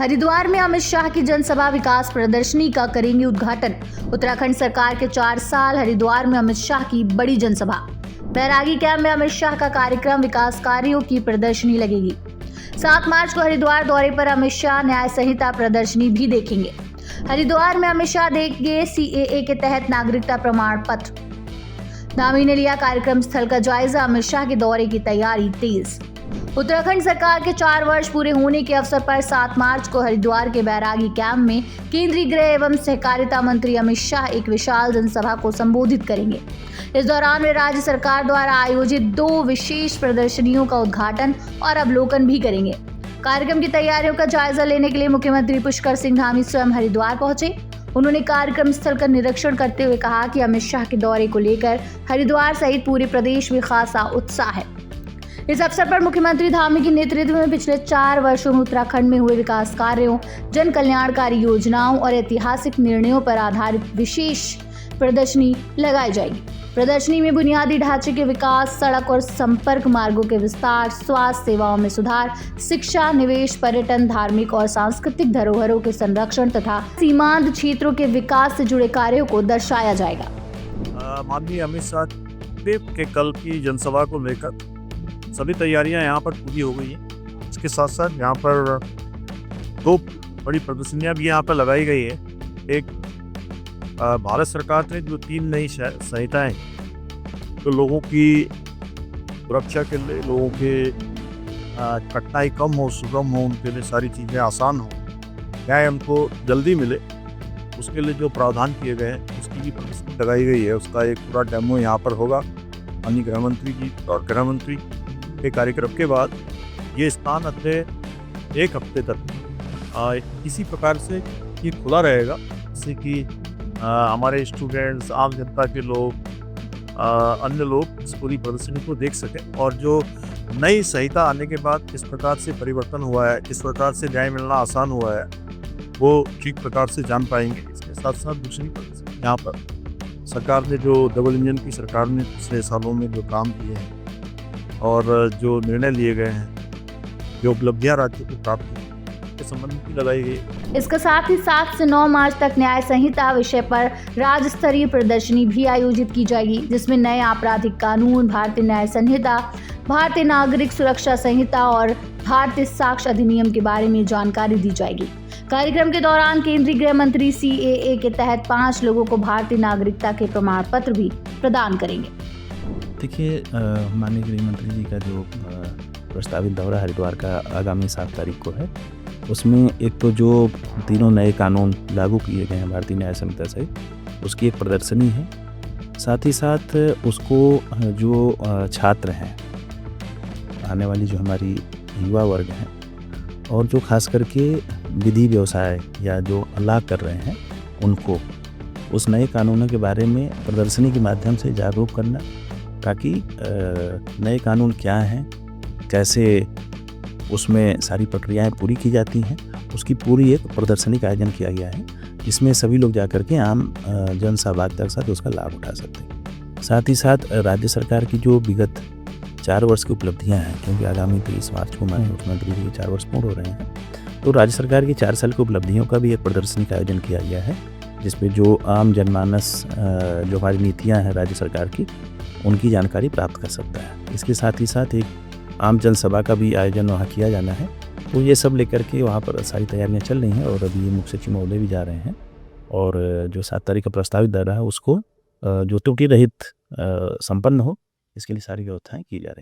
हरिद्वार में अमित शाह की जनसभा विकास प्रदर्शनी का करेंगे उद्घाटन। उत्तराखंड सरकार के 4 साल हरिद्वार में अमित शाह की बड़ी जनसभा। बैरागी कैंप में अमित शाह का कार्यक्रम विकास कार्यों की प्रदर्शनी लगेगी। 7 मार्च को हरिद्वार दौरे पर अमित शाह न्याय संहिता प्रदर्शनी भी देखेंगे। हरिद्वार में अमित शाह देंगे CAA के तहत नागरिकता प्रमाण पत्र। धामी ने लिया कार्यक्रम स्थल का जायजा। अमित शाह के दौरे की तैयारी तेज। उत्तराखंड सरकार के 4 वर्ष पूरे होने के अवसर पर 7 मार्च को हरिद्वार के बैरागी कैंप में केंद्रीय गृह एवं सहकारिता मंत्री अमित शाह एक विशाल जनसभा को संबोधित करेंगे। इस दौरान वे राज्य सरकार द्वारा आयोजित 2 विशेष प्रदर्शनियों का उद्घाटन और अवलोकन भी करेंगे। कार्यक्रम की तैयारियों का जायजा लेने के लिए मुख्यमंत्री पुष्कर सिंह धामी स्वयं हरिद्वार पहुंचे। उन्होंने कार्यक्रम स्थल का निरीक्षण करते हुए कहा कि अमित शाह के दौरे को लेकर हरिद्वार सहित पूरे प्रदेश में खासा उत्साह है। इस अवसर पर मुख्यमंत्री धामी के नेतृत्व में पिछले 4 वर्षों में उत्तराखंड में हुए विकास कार्यों, जन कल्याणकारी योजनाओं और ऐतिहासिक निर्णयों पर आधारित विशेष प्रदर्शनी लगाई जाएगी। प्रदर्शनी में बुनियादी ढांचे के विकास, सड़क और संपर्क मार्गों के विस्तार, स्वास्थ्य सेवाओं में सुधार, शिक्षा, निवेश, पर्यटन, धार्मिक और सांस्कृतिक धरोहरों के संरक्षण तथा सीमांत क्षेत्रों के विकास से जुड़े कार्यों को दर्शाया जाएगा। माननीय अमित शाह के कल की जनसभा को लेकर सभी तैयारियां यहाँ पर पूरी हो गई हैं। इसके साथ साथ यहाँ पर 2 बड़ी प्रदर्शनियाँ भी यहाँ पर लगाई गई है। एक भारत सरकार ने जो 3 नई संहिताएं तो लोगों की सुरक्षा के लिए, लोगों के कठिनाई कम हो, सुगम हो, उनके लिए सारी चीज़ें आसान हो, न्याय उनको जल्दी मिले, उसके लिए जो प्रावधान किए गए हैं उसकी भी प्रदर्शनी लगाई गई है। उसका एक पूरा डेमो यहाँ पर होगा। माननीय गृह मंत्री जी और गृह मंत्री के कार्यक्रम के बाद ये स्थान अगले 1 हफ्ते तक इसी प्रकार से ये खुला रहेगा, जिससे कि हमारे स्टूडेंट्स, आम जनता के लोग, अन्य लोग इस पूरी प्रदर्शनी को देख सकें और जो नई संहिता आने के बाद किस प्रकार से परिवर्तन हुआ है, किस प्रकार से न्याय मिलना आसान हुआ है, वो ठीक प्रकार से जान पाएंगे। इसके साथ साथ दूसरी प्रदर्शनी यहाँ पर सरकार ने जो डबल इंजन की सरकार ने पिछले सालों में जो काम किए हैं और जो निर्णय लिए गए हैं, जो उपलब्धियां राज्य को प्राप्त हुई के संबंध में लगाई गई। इसके साथ ही 7 से 9 मार्च तक न्याय संहिता विषय पर राज्य स्तरीय प्रदर्शनी भी आयोजित की जाएगी, जिसमें नए आपराधिक कानून, भारतीय न्याय संहिता, भारतीय नागरिक सुरक्षा संहिता और भारतीय साक्ष्य अधिनियम के बारे में जानकारी दी जाएगी। कार्यक्रम के दौरान केंद्रीय गृह मंत्री CAA के तहत 5 लोगों को भारतीय नागरिकता के प्रमाण पत्र भी प्रदान करेंगे। देखिए, माननीय गृह मंत्री जी का जो प्रस्तावित दौरा हरिद्वार का आगामी 7 तारीख को है, उसमें एक तो जो 3 नए कानून लागू किए गए हैं भारतीय न्याय संहिता से, उसकी एक प्रदर्शनी है। साथ ही साथ उसको जो छात्र हैं, आने वाली जो हमारी युवा वर्ग हैं और जो खास करके विधि व्यवसाय या जो लॉ कर रहे हैं, उनको उस नए कानूनों के बारे में प्रदर्शनी के माध्यम से जागरूक करना, ताकि नए कानून क्या हैं, कैसे उसमें सारी प्रक्रियाएं पूरी की जाती हैं, उसकी पूरी एक प्रदर्शनी का आयोजन किया गया है, जिसमें सभी लोग जाकर के आम जन सहभागिता के साथ उसका लाभ उठा सकते हैं। साथ ही साथ राज्य सरकार की जो विगत 4 वर्ष की उपलब्धियां हैं, क्योंकि आगामी 30 मार्च को माननीय मुख्यमंत्री जी के 4 वर्ष पूर्ण हो रहे हैं, तो राज्य सरकार की 4 साल की उपलब्धियों का भी एक प्रदर्शनी का आयोजन किया गया है, जिसमें जो आम जनमानस, जो हमारी नीतियाँ हैं राज्य सरकार की, उनकी जानकारी प्राप्त कर सकता है। इसके साथ ही साथ एक आम जनसभा का भी आयोजन वहाँ किया जाना है। तो ये सब लेकर के वहाँ पर सारी तैयारियाँ चल रही हैं और अभी मुख्य सचिव महोदय भी जा रहे हैं और जो 7 तारीख का प्रस्तावित दौरा है उसको जो त्रुटि रहित संपन्न हो, इसके लिए सारी व्यवस्थाएं की जा रही हैं।